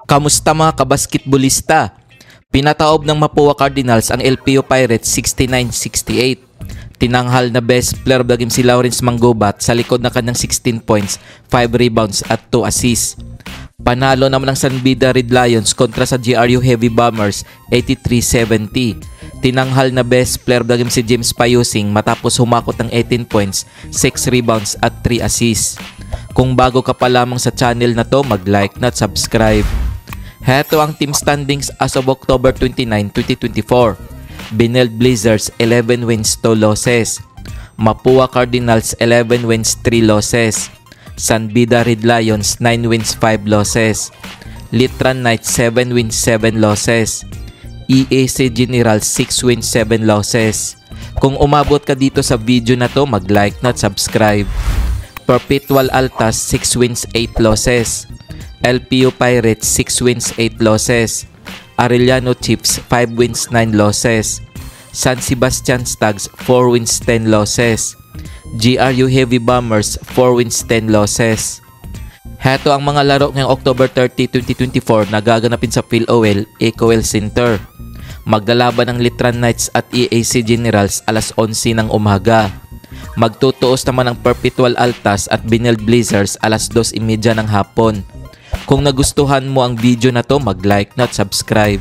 Kamusta mga kabasketbolista? Pinataob ng Mapua Cardinals ang LPU Pirates 69-68. Tinanghal na best player of the game si Lawrence Manggobat sa likod ng kanyang 16 points, 5 rebounds at 2 assists. Panalo naman ng San Beda Red Lions kontra sa GRU Heavy Bombers 83-70. Tinanghal na best player of the game si James Payusing matapos humakot ng 18 points, 6 rebounds at 3 assists. Kung bago ka pa lamang sa channel na to, mag-like na at subscribe. Heto ang team standings as of October 29, 2024. Benilde Blizzards 11 wins 2 losses. Mapua Cardinals 11 wins 3 losses. San Beda Red Lions 9 wins 5 losses. Litran Knights 7 wins 7 losses. EAC General 6 wins 7 losses. Kung umabot ka dito sa video na to, mag-like na at subscribe. Perpetual Altas 6 wins 8 losses. LPU Pirates 6 wins 8 losses. Arellano Chiefs 5 wins 9 losses. San Sebastian Stags 4 wins 10 losses. GRU Heavy Bombers 4 wins 10 losses. Heto ang mga laro ngayong October 30, 2024 na gaganapin sa PhilOL Ecoel Center. Maglalaban ng Litran Knights at EAC Generals alas 11 ng umaga. Magtutuos naman ng Perpetual Altas at Benilde Blizzards alas 2:30 ng hapon. Kung nagustuhan mo ang video na to, mag-like na at subscribe.